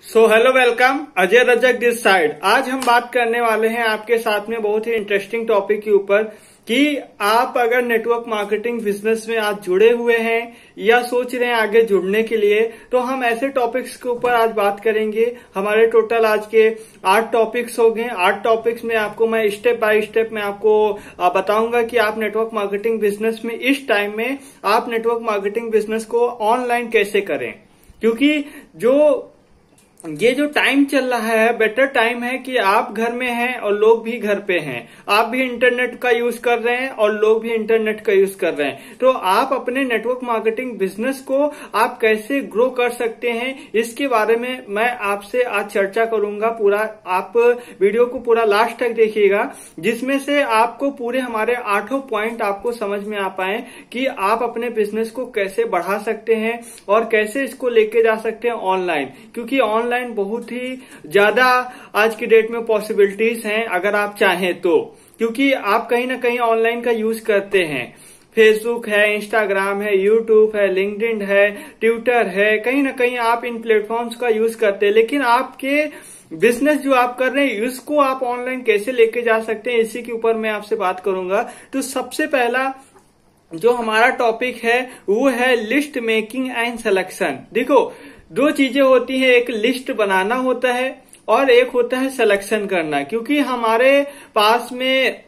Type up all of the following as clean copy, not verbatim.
Hello welcome, Ajay Rajak this side. आज हम बात करने वाले हैं आपके साथ में बहुत ही इंटरेस्टिंग टॉपिक के ऊपर कि आप अगर नेटवर्क मार्केटिंग बिजनेस में आज जुड़े हुए हैं या सोच रहे हैं आगे जुड़ने के लिए, तो हम ऐसे टॉपिक्स के ऊपर आज बात करेंगे। हमारे टोटल आज के 8 टॉपिक्स हो गए। 8 टॉपिक्स में आपको मैं स्टेप बाय स्टेप में आपको बताऊंगा कि आप नेटवर्क मार्केटिंग बिजनेस में इस टाइम में आप नेटवर्क मार्केटिंग बिजनेस को ऑनलाइन कैसे करें, क्योंकि ये जो टाइम चल रहा है बेटर टाइम है कि आप घर में हैं और लोग भी घर पे हैं। आप भी इंटरनेट का यूज कर रहे हैं और लोग भी इंटरनेट का यूज कर रहे हैं। तो आप अपने नेटवर्क मार्केटिंग बिजनेस को आप कैसे ग्रो कर सकते हैं, इसके बारे में मैं आपसे आज चर्चा करूंगा। पूरा आप वीडियो को पूरा लास्ट तक देखिएगा, जिसमें से आपको पूरे हमारे 8 पॉइंट आपको समझ में आ पाए कि आप अपने बिजनेस को कैसे बढ़ा सकते हैं और कैसे इसको लेके जा सकते हैं ऑनलाइन। क्योंकि ऑनलाइन बहुत ही ज्यादा आज की डेट में पॉसिबिलिटीज हैं अगर आप चाहें तो, क्योंकि आप कहीं ना कहीं ऑनलाइन का यूज करते हैं। फेसबुक है, इंस्टाग्राम है, यूट्यूब है, लिंक्डइन है, ट्विटर है, कहीं ना कहीं आप इन प्लेटफॉर्म्स का यूज करते हैं। लेकिन आपके बिजनेस जो आप कर रहे हैं इसको आप ऑनलाइन कैसे लेके जा सकते हैं, इसी के ऊपर मैं आपसे बात करूंगा। तो सबसे पहला जो हमारा टॉपिक है वो है लिस्ट मेकिंग एंड सिलेक्शन। देखो, 2 चीजें होती हैं, एक लिस्ट बनाना होता है और एक होता है सिलेक्शन करना। क्योंकि हमारे पास में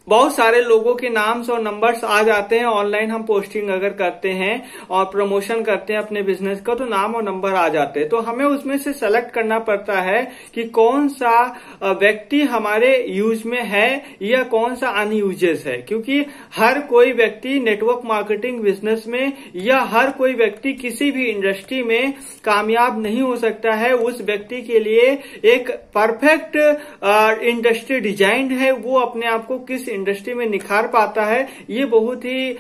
बहुत सारे लोगों के नाम्स और नंबर्स आ जाते हैं ऑनलाइन। हम पोस्टिंग अगर करते हैं और प्रमोशन करते हैं अपने बिजनेस का, तो नाम और नंबर आ जाते हैं। तो हमें उसमें से सेलेक्ट करना पड़ता है कि कौन सा व्यक्ति हमारे यूज में है या कौन सा अनयूजेस है। क्योंकि हर कोई व्यक्ति नेटवर्क मार्केटिंग बिजनेस में या हर कोई व्यक्ति किसी भी इंडस्ट्री में कामयाब नहीं हो सकता है। उस व्यक्ति के लिए एक परफेक्ट इंडस्ट्री डिजाइन है, वो अपने आप को किस इंडस्ट्री में निखार पाता है। ये बहुत ही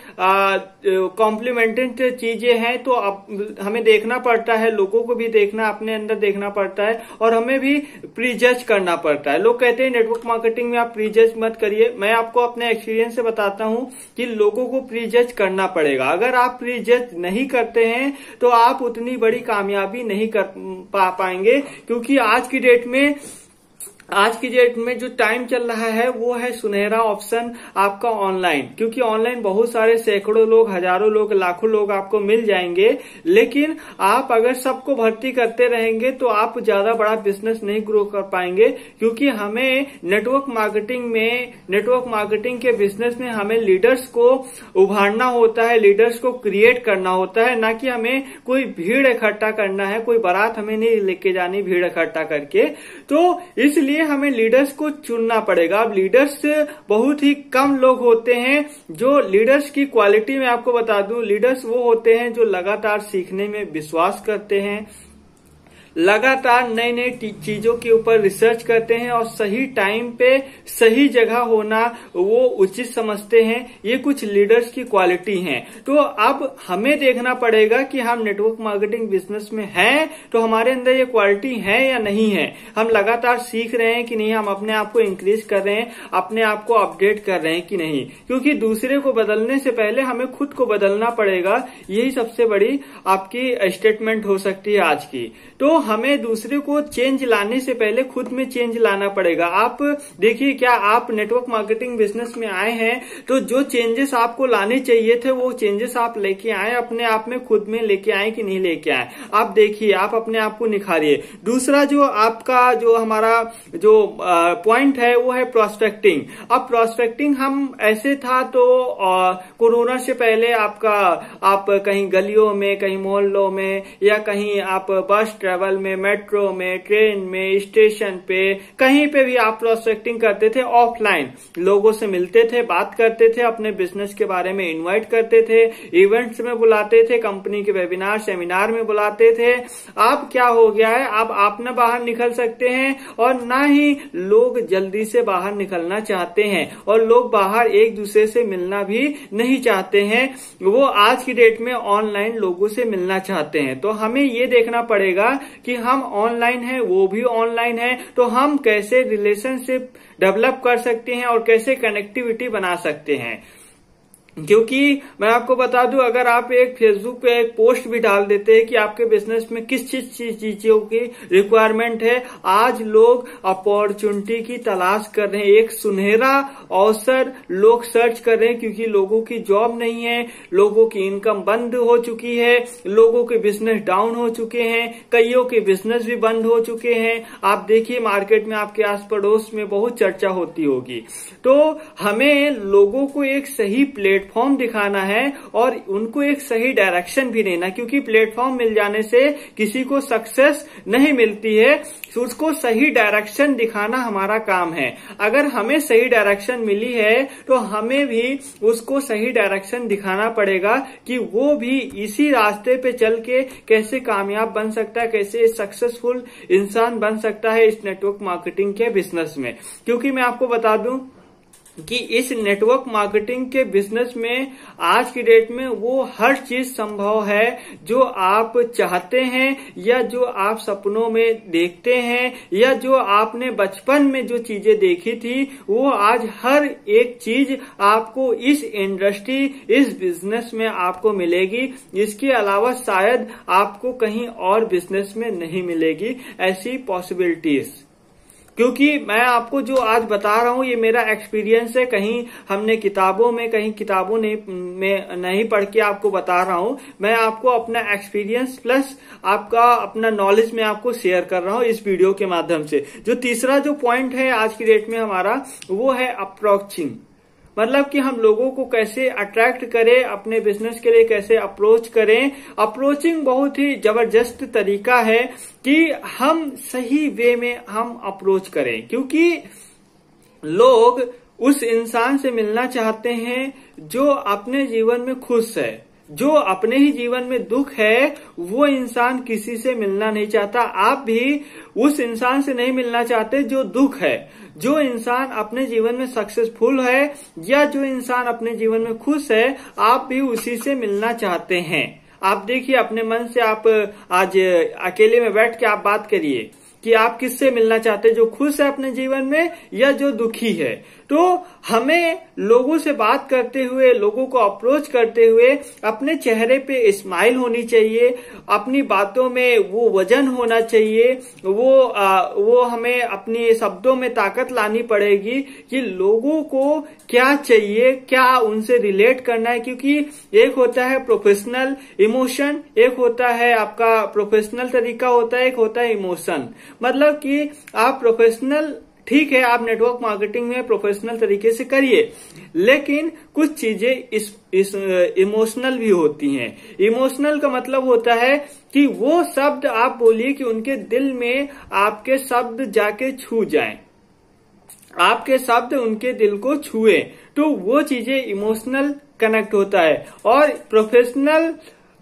कॉम्प्लीमेंटेड चीजें हैं। तो अब हमें देखना पड़ता है, लोगों को भी देखना, अपने अंदर देखना पड़ता है और हमें भी प्रीजज करना पड़ता है। लोग कहते हैं नेटवर्क मार्केटिंग में आप प्रीजज मत करिए। मैं आपको अपने एक्सपीरियंस से बताता हूं कि लोगों को प्रीजज करना पड़ेगा। अगर आप प्रीजज नहीं करते हैं तो आप उतनी बड़ी कामयाबी नहीं कर पाएंगे। क्योंकि आज की डेट में जो टाइम चल रहा है वो है सुनहरा ऑप्शन आपका ऑनलाइन। क्योंकि ऑनलाइन बहुत सारे सैकड़ों लोग, हजारों लोग, लाखों लोग आपको मिल जाएंगे। लेकिन आप अगर सबको भर्ती करते रहेंगे तो आप ज्यादा बड़ा बिजनेस नहीं ग्रो कर पाएंगे। क्योंकि हमें नेटवर्क मार्केटिंग के बिजनेस में हमें लीडर्स को उभारना होता है, लीडर्स को क्रिएट करना होता है। ना कि हमें कोई भीड़ इकट्ठा करना है, कोई बारात हमें नहीं लेके जानी भीड़ इकट्ठा करके। तो इसलिए हमें लीडर्स को चुनना पड़ेगा। अब लीडर्स बहुत ही कम लोग होते हैं। जो लीडर्स की क्वालिटी में आपको बता दूं, लीडर्स वो होते हैं जो लगातार सीखने में विश्वास करते हैं, लगातार नई नई चीजों के ऊपर रिसर्च करते हैं और सही टाइम पे सही जगह होना वो उचित समझते हैं। ये कुछ लीडर्स की क्वालिटी हैं। तो अब हमें देखना पड़ेगा कि हम नेटवर्क मार्केटिंग बिजनेस में हैं तो हमारे अंदर ये क्वालिटी है या नहीं है। हम लगातार सीख रहे हैं कि नहीं, हम अपने आप को इंक्रीज कर रहे हैं, अपने आप को अपडेट कर रहे हैं कि नहीं। क्योंकि दूसरे को बदलने से पहले हमें खुद को बदलना पड़ेगा। यही सबसे बड़ी आपकी स्टेटमेंट हो सकती है आज की। तो हमें दूसरे को चेंज लाने से पहले खुद में चेंज लाना पड़ेगा। आप देखिए, क्या आप नेटवर्क मार्केटिंग बिजनेस में आए हैं तो जो चेंजेस आपको लाने चाहिए थे वो चेंजेस आप लेके आए, अपने आप में खुद में लेके आए कि नहीं लेके आए। आप देखिए, आप अपने आप को निखारिए। दूसरा जो आपका जो हमारा जो पॉइंट है वो है प्रोस्पेक्टिंग। अब प्रोस्पेक्टिंग हम ऐसे था तो कोरोना से पहले आप कहीं गलियों में, कहीं मोहल्लों में या कहीं आप बस ट्रेवल में, मेट्रो में, ट्रेन में, स्टेशन पे, कहीं पे भी आप प्रोस्पेक्टिंग करते थे। ऑफलाइन लोगों से मिलते थे, बात करते थे, अपने बिजनेस के बारे में इनवाइट करते थे, इवेंट्स में बुलाते थे, कंपनी के वेबिनार, सेमिनार में बुलाते थे। अब क्या हो गया है, अब आप न बाहर निकल सकते हैं और ना ही लोग जल्दी से बाहर निकलना चाहते हैं और लोग बाहर एक दूसरे से मिलना भी नहीं चाहते हैं। वो आज की डेट में ऑनलाइन लोगों से मिलना चाहते हैं। तो हमें ये देखना पड़ेगा कि हम ऑनलाइन हैं, वो भी ऑनलाइन है, तो हम कैसे रिलेशनशिप डेवलप कर सकते हैं और कैसे कनेक्टिविटी बना सकते हैं। क्योंकि मैं आपको बता दूं, अगर आप एक फेसबुक पे एक पोस्ट भी डाल देते हैं कि आपके बिजनेस में किस चीजों की रिक्वायरमेंट है, आज लोग अपॉर्चुनिटी की तलाश कर रहे हैं, एक सुनहरा अवसर लोग सर्च कर रहे हैं, क्योंकि लोगों की जॉब नहीं है, लोगों की इनकम बंद हो चुकी है, लोगों के बिजनेस डाउन हो चुके हैं, कईयों के बिजनेस भी बंद हो चुके हैं। आप देखिए मार्केट में आपके आस पड़ोस में बहुत चर्चा होती होगी। तो हमें लोगों को एक सही प्लेटफॉर्म दिखाना है और उनको एक सही डायरेक्शन भी देना, क्योंकि प्लेटफॉर्म मिल जाने से किसी को सक्सेस नहीं मिलती है, उसको सही डायरेक्शन दिखाना हमारा काम है। अगर हमें सही डायरेक्शन मिली है तो हमें भी उसको सही डायरेक्शन दिखाना पड़ेगा कि वो भी इसी रास्ते पे चल के कैसे कामयाब बन सकता है, कैसे सक्सेसफुल इंसान बन सकता है इस नेटवर्क मार्केटिंग के बिजनेस में। क्योंकि मैं आपको बता दूं कि इस नेटवर्क मार्केटिंग के बिजनेस में आज की डेट में वो हर चीज संभव है जो आप चाहते हैं, या जो आप सपनों में देखते हैं, या जो आपने बचपन में जो चीजें देखी थी, वो आज हर एक चीज आपको इस इंडस्ट्री, इस बिजनेस में आपको मिलेगी। इसके अलावा शायद आपको कहीं और बिजनेस में नहीं मिलेगी ऐसी पॉसिबिलिटीज। क्योंकि मैं आपको जो आज बता रहा हूं ये मेरा एक्सपीरियंस है, कहीं हमने किताबों में, कहीं किताबों में नहीं पढ़ के आपको बता रहा हूं। मैं आपको अपना एक्सपीरियंस प्लस आपका अपना नॉलेज में आपको शेयर कर रहा हूं इस वीडियो के माध्यम से। जो तीसरा जो पॉइंट है आज की डेट में हमारा, वो है अप्रोचिंग। मतलब कि हम लोगों को कैसे अट्रैक्ट करें, अपने बिजनेस के लिए कैसे अप्रोच करें। अप्रोचिंग बहुत ही जबरदस्त तरीका है कि हम सही वे में हम अप्रोच करें, क्योंकि लोग उस इंसान से मिलना चाहते हैं जो अपने जीवन में खुश है। जो अपने ही जीवन में दुख है वो इंसान किसी से मिलना नहीं चाहता। आप भी उस इंसान से नहीं मिलना चाहते जो दुख है। जो इंसान अपने जीवन में सक्सेसफुल है या जो इंसान अपने जीवन में खुश है, आप भी उसी से मिलना चाहते हैं। आप देखिए अपने मन से, आप आज अकेले में बैठ के आप बात करिए कि आप किससे मिलना चाहते हैं, जो खुश है अपने जीवन में या जो दुखी है। तो हमें लोगों से बात करते हुए, लोगों को अप्रोच करते हुए अपने चेहरे पे स्माइल होनी चाहिए, अपनी बातों में वो वजन होना चाहिए, वो हमें अपने शब्दों में ताकत लानी पड़ेगी कि लोगों को क्या चाहिए, क्या उनसे रिलेट करना है। क्योंकि एक होता है प्रोफेशनल इमोशन, एक होता है आपका प्रोफेशनल तरीका होता है, एक होता है इमोशन। मतलब कि आप प्रोफेशनल, ठीक है, आप नेटवर्क मार्केटिंग में प्रोफेशनल तरीके से करिए, लेकिन कुछ चीजें इस इमोशनल भी होती हैं। इमोशनल का मतलब होता है कि वो शब्द आप बोलिए कि उनके दिल में आपके शब्द जाके छू जाएं, आपके शब्द उनके दिल को छुए, तो वो चीजें इमोशनल कनेक्ट होता है। और प्रोफेशनल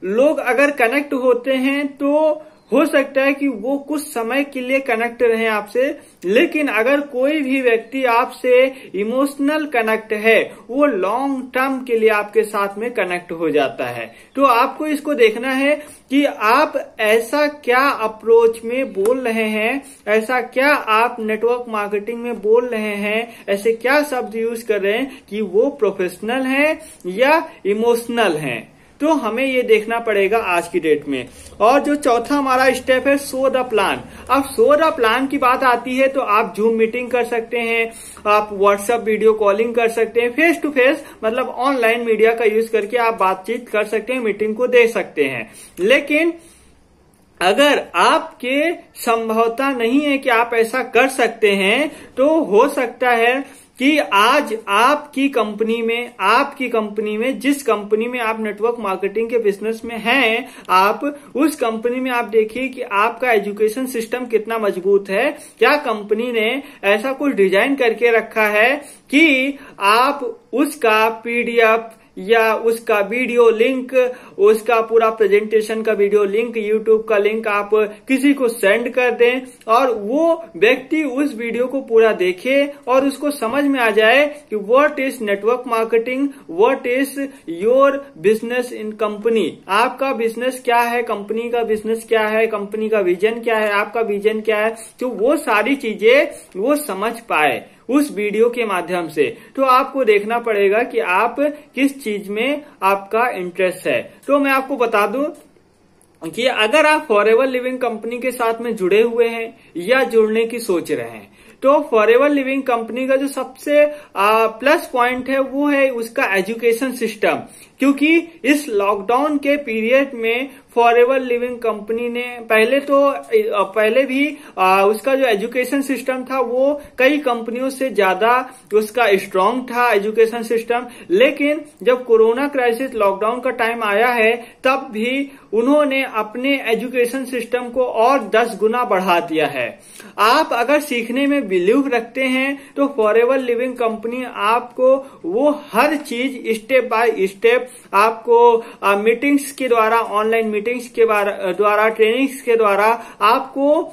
लोग अगर कनेक्ट होते हैं तो हो सकता है कि वो कुछ समय के लिए कनेक्ट रहे आपसे, लेकिन अगर कोई भी व्यक्ति आपसे इमोशनल कनेक्ट है, वो लॉन्ग टर्म के लिए आपके साथ में कनेक्ट हो जाता है। तो आपको इसको देखना है कि आप ऐसा क्या अप्रोच में बोल रहे हैं, ऐसा क्या आप नेटवर्क मार्केटिंग में बोल रहे हैं, ऐसे क्या शब्द यूज कर रहे हैं कि वो प्रोफेशनल है या इमोशनल है। तो हमें ये देखना पड़ेगा आज की डेट में। और जो चौथा हमारा स्टेप है, शो द प्लान। अब शो द प्लान की बात आती है तो आप जूम मीटिंग कर सकते हैं, आप व्हाट्सएप वीडियो कॉलिंग कर सकते हैं, फेस टू फेस मतलब ऑनलाइन मीडिया का यूज करके आप बातचीत कर सकते हैं, मीटिंग को दे सकते हैं। लेकिन अगर आपके संभवता नहीं है कि आप ऐसा कर सकते हैं, तो हो सकता है कि आज आपकी कंपनी में जिस कंपनी में आप नेटवर्क मार्केटिंग के बिजनेस में हैं, आप उस कंपनी में आप देखिए कि आपका एजुकेशन सिस्टम कितना मजबूत है। क्या कंपनी ने ऐसा कुछ डिजाइन करके रखा है कि आप उसका पीडीएफ या उसका वीडियो लिंक, उसका पूरा प्रेजेंटेशन का वीडियो लिंक, यूट्यूब का लिंक आप किसी को सेंड कर दें और वो व्यक्ति उस वीडियो को पूरा देखे और उसको समझ में आ जाए कि what is network marketing, what is your business in company. आपका बिजनेस क्या है, कंपनी का बिजनेस क्या है, कंपनी का विजन क्या है, आपका विजन क्या है। तो वो सारी चीजें वो समझ पाए, उस वीडियो के माध्यम से। तो आपको देखना पड़ेगा कि आप किस चीज में आपका इंटरेस्ट है। तो मैं आपको बता दूं कि अगर आप फॉरएवर लिविंग कंपनी के साथ में जुड़े हुए हैं या जुड़ने की सोच रहे हैं, तो फॉरएवर लिविंग कंपनी का जो सबसे प्लस पॉइंट है वो है उसका एजुकेशन सिस्टम। क्योंकि इस लॉकडाउन के पीरियड में फॉरएवर लिविंग कंपनी ने पहले भी उसका जो एजुकेशन सिस्टम था वो कई कंपनियों से ज्यादा उसका स्ट्रांग था एजुकेशन सिस्टम। लेकिन जब कोरोना क्राइसिस लॉकडाउन का टाइम आया है तब भी उन्होंने अपने एजुकेशन सिस्टम को और 10 गुना बढ़ा दिया है। आप अगर सीखने में बिलीव रखते हैं तो फॉरएवर लिविंग कंपनी आपको वो हर चीज स्टेप बाय स्टेप आपको मीटिंग्स के द्वारा, ऑनलाइन मीटिंग्स के द्वारा, ट्रेनिंग्स के द्वारा आपको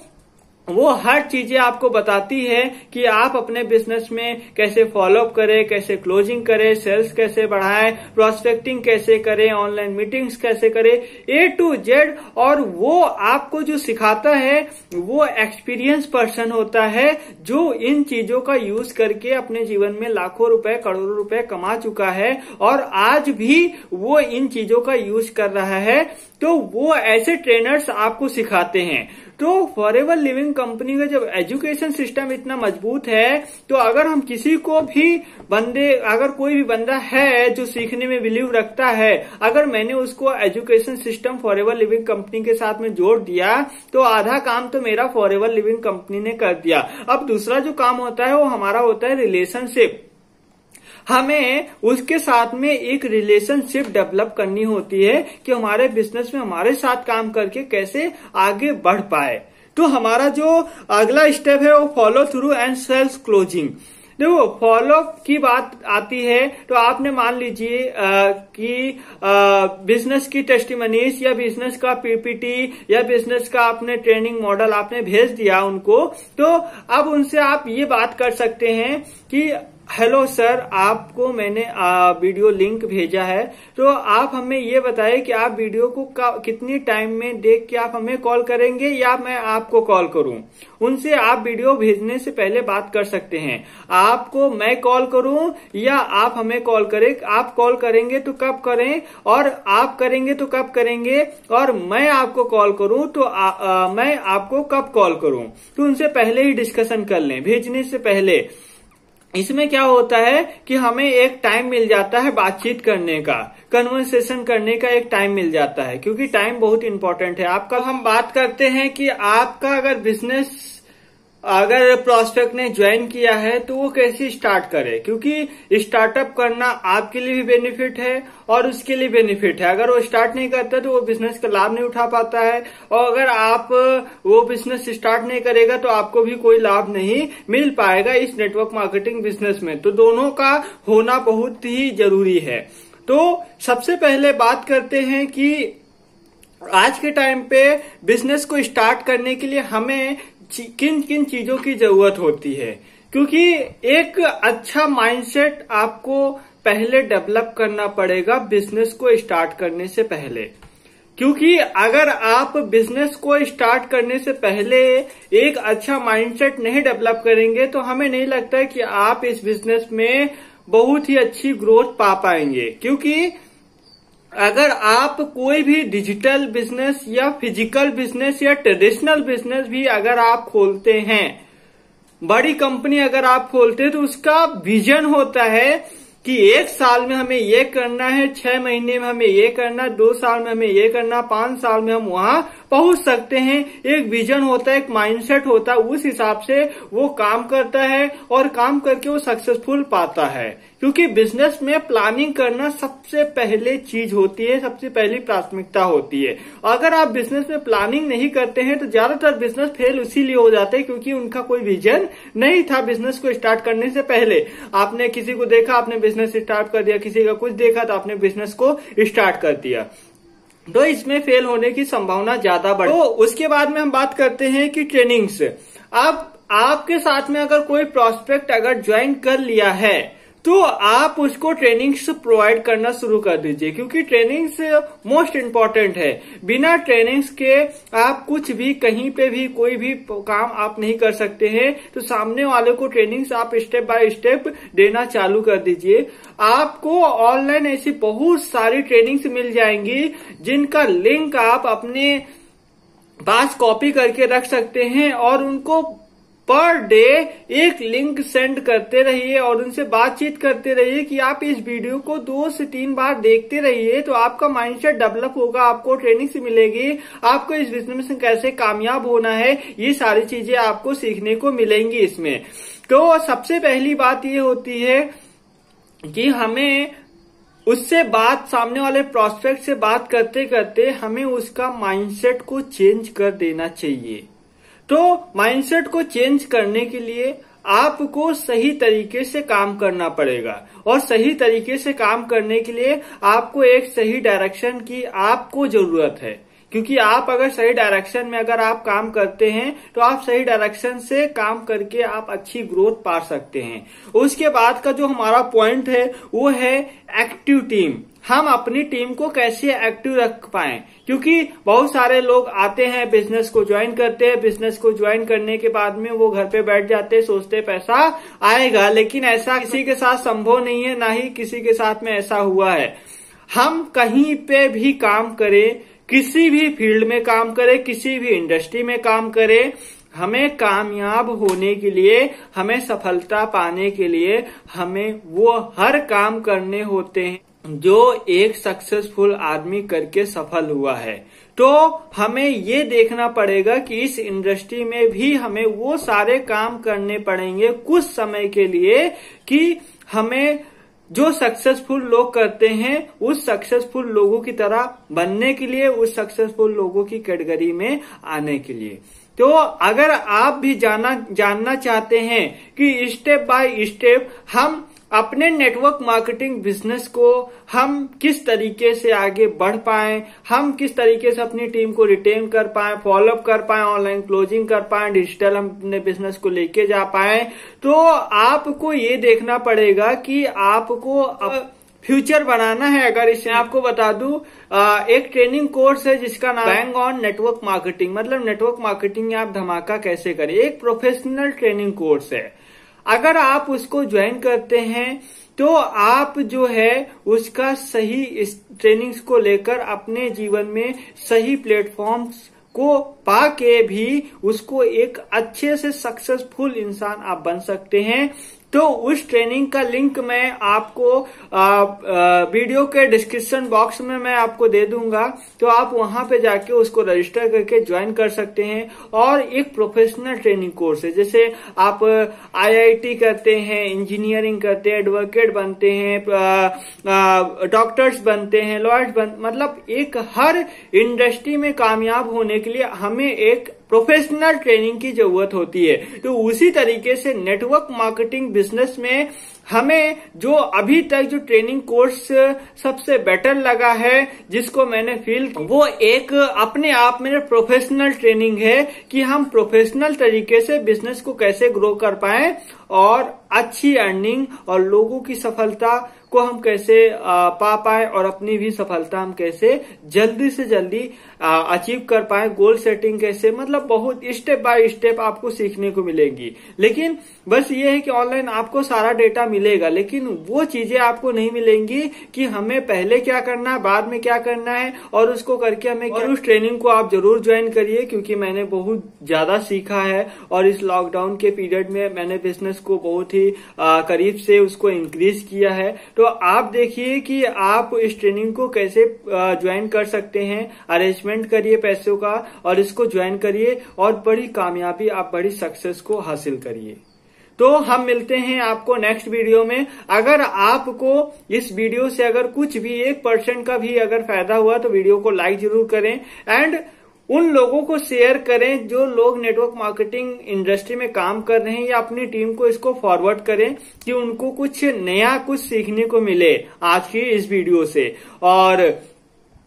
वो हर चीजें आपको बताती है कि आप अपने बिजनेस में कैसे फॉलोअप करें, कैसे क्लोजिंग करें, सेल्स कैसे बढ़ाएं, प्रोस्पेक्टिंग कैसे करें, ऑनलाइन मीटिंग्स कैसे करें, A to Z। और वो आपको जो सिखाता है वो एक्सपीरियंस पर्सन होता है जो इन चीजों का यूज करके अपने जीवन में लाखों रुपए, करोड़ों रुपए कमा चुका है और आज भी वो इन चीजों का यूज कर रहा है। तो वो ऐसे ट्रेनर्स आपको सिखाते हैं। तो फॉरएवर लिविंग कंपनी का जब एजुकेशन सिस्टम इतना मजबूत है तो अगर हम किसी को भी अगर कोई भी बंदा है जो सीखने में बिलीव रखता है, अगर मैंने उसको education system forever living company के साथ में जोड़ दिया तो आधा काम तो मेरा फॉरएवर लिविंग कंपनी ने कर दिया। अब दूसरा जो काम होता है वो हमारा होता है रिलेशनशिप। हमें उसके साथ में एक रिलेशनशिप डेवलप करनी होती है कि हमारे बिजनेस में हमारे साथ काम करके कैसे आगे बढ़ पाए। तो हमारा जो अगला स्टेप है वो follow through and sales closing. देखो, फॉलो की बात आती है तो आपने मान लीजिए कि बिजनेस की टेस्टिमनीज या बिजनेस का पीपीटी या बिजनेस का आपने ट्रेनिंग मॉडल आपने भेज दिया उनको, तो अब उनसे आप ये बात कर सकते हैं कि हेलो सर, आपको मैंने वीडियो लिंक भेजा है, तो आप हमें ये बताएं कि आप वीडियो को कितनी टाइम में देख के आप हमें कॉल करेंगे या मैं आपको कॉल करूं। उनसे आप वीडियो भेजने से पहले बात कर सकते हैं, आपको मैं कॉल करूं या आप हमें कॉल करें। आप कॉल करेंगे तो कब करें और आप करेंगे तो कब करेंगे, और मैं आपको कॉल करूं तो मैं आपको कब कॉल करूं। तो उनसे पहले ही डिस्कशन कर लें, भेजने से पहले। इसमें क्या होता है कि हमें एक टाइम मिल जाता है बातचीत करने का, कन्वर्सेशन करने का एक टाइम मिल जाता है, क्योंकि टाइम बहुत इंपॉर्टेंट है आपका। हम बात करते हैं कि आपका अगर बिजनेस अगर प्रोस्पेक्ट ने ज्वाइन किया है तो वो कैसे स्टार्ट करे, क्योंकि स्टार्टअप करना आपके लिए भी बेनिफिट है और उसके लिए बेनिफिट है। अगर वो स्टार्ट नहीं करता तो वो बिजनेस का लाभ नहीं उठा पाता है, और अगर आप वो बिजनेस स्टार्ट नहीं करेगा तो आपको भी कोई लाभ नहीं मिल पाएगा इस नेटवर्क मार्केटिंग बिजनेस में। तो दोनों का होना बहुत ही जरूरी है। तो सबसे पहले बात करते हैं कि आज के टाइम पे बिजनेस को स्टार्ट करने के लिए हमें किन किन चीजों की जरूरत होती है, क्योंकि एक अच्छा माइंडसेट आपको पहले डेवलप करना पड़ेगा बिजनेस को स्टार्ट करने से पहले। क्योंकि अगर आप बिजनेस को स्टार्ट करने से पहले एक अच्छा माइंडसेट नहीं डेवलप करेंगे तो हमें नहीं लगता है कि आप इस बिजनेस में बहुत ही अच्छी ग्रोथ पा पाएंगे। क्योंकि अगर आप कोई भी डिजिटल बिजनेस या फिजिकल बिजनेस या ट्रेडिशनल बिजनेस भी अगर आप खोलते हैं, बड़ी कंपनी अगर आप खोलते हैं, तो उसका विजन होता है कि 1 साल में हमें ये करना है, 6 महीने में हमें ये करना, 2 साल में हमें ये करना, 5 साल में हम वहां पहुंच सकते हैं। एक विजन होता है, एक माइंडसेट होता है, उस हिसाब से वो काम करता है और काम करके वो सक्सेसफुल पाता है। क्योंकि बिजनेस में प्लानिंग करना सबसे पहले चीज होती है, सबसे पहली प्राथमिकता होती है। अगर आप बिजनेस में प्लानिंग नहीं करते हैं तो ज्यादातर बिजनेस फेल इसीलिए हो जाते हैं क्योंकि उनका कोई विजन नहीं था बिजनेस को स्टार्ट करने से पहले। आपने किसी को देखा, आपने बिजनेस स्टार्ट कर दिया, किसी का कुछ देखा तो आपने बिजनेस को स्टार्ट कर दिया, तो इसमें फेल होने की संभावना ज्यादा बढ़। तो उसके बाद में हम बात करते हैं कि ट्रेनिंग्स। अब आपके साथ में अगर कोई प्रोस्पेक्ट अगर ज्वाइन कर लिया है तो तो आप उसको ट्रेनिंग्स प्रोवाइड करना शुरू कर दीजिए, क्योंकि ट्रेनिंग्स मोस्ट इम्पोर्टेंट है। बिना ट्रेनिंग्स के आप कुछ भी कहीं पे भी कोई भी काम आप नहीं कर सकते हैं। तो सामने वाले को ट्रेनिंग्स आप स्टेप बाय स्टेप देना चालू कर दीजिए। आपको ऑनलाइन ऐसी बहुत सारी ट्रेनिंग्स मिल जाएंगी जिनका लिंक आप अपने पास कॉपी करके रख सकते हैं और उनको पर डे एक लिंक सेंड करते रहिए और उनसे बातचीत करते रहिए कि आप इस वीडियो को 2 से 3 बार देखते रहिए, तो आपका माइंडसेट डेवलप होगा, आपको ट्रेनिंग से मिलेगी, आपको इस बिजनेस में कैसे कामयाब होना है, ये सारी चीजें आपको सीखने को मिलेंगी इसमें। तो सबसे पहली बात ये होती है कि हमें उससे सामने वाले प्रोस्पेक्ट से बात करते करते हमें उसका माइंडसेट को चेंज कर देना चाहिए। तो माइंडसेट को चेंज करने के लिए आपको सही तरीके से काम करना पड़ेगा और सही तरीके से काम करने के लिए आपको एक सही डायरेक्शन की आपको जरूरत है, क्योंकि आप अगर सही डायरेक्शन में अगर आप काम करते हैं तो आप सही डायरेक्शन से काम करके आप अच्छी ग्रोथ पा सकते हैं। उसके बाद का जो हमारा पॉइंट है वो है एक्टिव टीम। हम अपनी टीम को कैसे एक्टिव रख पाएं, क्योंकि बहुत सारे लोग आते हैं, बिजनेस को ज्वाइन करते हैं, बिजनेस को ज्वाइन करने के बाद में वो घर पे बैठ जाते हैं, सोचते पैसा आएगा, लेकिन ऐसा किसी के साथ संभव नहीं है, ना ही किसी के साथ में ऐसा हुआ है। हम कहीं पे भी काम करें, किसी भी फील्ड में काम करें, किसी भी इंडस्ट्री में काम करें, हमें कामयाब होने के लिए, हमें सफलता पाने के लिए हमें वो हर काम करने होते हैं जो एक सक्सेसफुल आदमी करके सफल हुआ है। तो हमें ये देखना पड़ेगा कि इस इंडस्ट्री में भी हमें वो सारे काम करने पड़ेंगे कुछ समय के लिए कि हमें जो सक्सेसफुल लोग करते हैं उस सक्सेसफुल लोगों की तरह बनने के लिए, उस सक्सेसफुल लोगों की कैटेगरी में आने के लिए। तो अगर आप भी जानना चाहते हैं कि स्टेप बाय स्टेप हम अपने नेटवर्क मार्केटिंग बिजनेस को हम किस तरीके से आगे बढ़ पाएं, हम किस तरीके से अपनी टीम को रिटेन कर पाएं, फॉलोअप कर पाएं, ऑनलाइन क्लोजिंग कर पाएं, डिजिटल हम अपने बिजनेस को लेके जा पाएं, तो आपको ये देखना पड़ेगा कि आपको फ्यूचर बनाना है। अगर इसमें आपको बता दूं, एक ट्रेनिंग कोर्स है जिसका नाम बैंग ऑन नेटवर्क मार्केटिंग, मतलब नेटवर्क मार्केटिंग में आप धमाका कैसे करें, एक प्रोफेशनल ट्रेनिंग कोर्स है। अगर आप उसको ज्वाइन करते हैं तो आप जो है उसका सही इस ट्रेनिंग्स को लेकर अपने जीवन में सही प्लेटफॉर्म्स को पाके भी उसको एक अच्छे से सक्सेसफुल इंसान आप बन सकते हैं। तो उस ट्रेनिंग का लिंक मैं आपको वीडियो के डिस्क्रिप्शन बॉक्स में मैं आपको दे दूंगा, तो आप वहां पे जाके उसको रजिस्टर करके ज्वाइन कर सकते हैं। और एक प्रोफेशनल ट्रेनिंग कोर्स है, जैसे आप IIT करते हैं, इंजीनियरिंग करते हैं, एडवोकेट बनते हैं, डॉक्टर्स बनते हैं, लॉयर्स मतलब एक हर इंडस्ट्री में कामयाब होने के लिए हमें एक प्रोफेशनल ट्रेनिंग की जरूरत होती है। तो उसी तरीके से नेटवर्क मार्केटिंग बिजनेस में हमें जो अभी तक जो ट्रेनिंग कोर्स सबसे बेटर लगा है, जिसको मैंने फील, वो एक अपने आप में प्रोफेशनल ट्रेनिंग है कि हम प्रोफेशनल तरीके से बिजनेस को कैसे ग्रो कर पाएं और अच्छी अर्निंग और लोगों की सफलता को हम कैसे पा पाए और अपनी भी सफलता हम कैसे जल्दी से जल्दी अचीव कर पाए, गोल सेटिंग कैसे, मतलब बहुत स्टेप बाय स्टेप आपको सीखने को मिलेगी। लेकिन बस ये है कि ऑनलाइन आपको सारा डेटा मिलेगा, लेकिन वो चीजें आपको नहीं मिलेंगी कि हमें पहले क्या करना है, बाद में क्या करना है और उसको करके हमें क्या। उस ट्रेनिंग को आप जरूर ज्वाइन करिए, क्योंकि मैंने बहुत ज्यादा सीखा है और इस लॉकडाउन के पीरियड में मैंने बिजनेस को बहुत ही करीब से उसको इंक्रीज किया है। तो आप देखिए कि आप इस ट्रेनिंग को कैसे ज्वाइन कर सकते हैं, अरेंजमेंट करिए पैसों का और इसको ज्वाइन करिए और बड़ी कामयाबी, आप बड़ी सक्सेस को हासिल करिए। तो हम मिलते हैं आपको नेक्स्ट वीडियो में। अगर आपको इस वीडियो से अगर कुछ भी 1% का भी अगर फायदा हुआ तो वीडियो को लाइक जरूर करें एंड उन लोगों को शेयर करें जो लोग नेटवर्क मार्केटिंग इंडस्ट्री में काम कर रहे हैं, या अपनी टीम को इसको फॉरवर्ड करें कि उनको कुछ नया कुछ सीखने को मिले आज की इस वीडियो से। और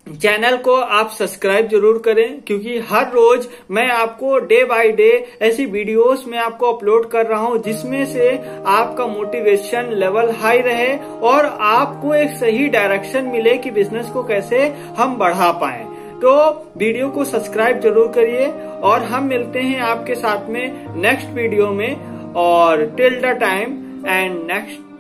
चैनल को आप सब्सक्राइब जरूर करें, क्योंकि हर रोज मैं आपको डे बाय डे ऐसी वीडियोस में आपको अपलोड कर रहा हूं जिसमें से आपका मोटिवेशन लेवल हाई रहे और आपको एक सही डायरेक्शन मिले कि बिजनेस को कैसे हम बढ़ा पाएं। तो वीडियो को सब्सक्राइब जरूर करिए और हम मिलते हैं आपके साथ में नेक्स्ट वीडियो में। और till the time and next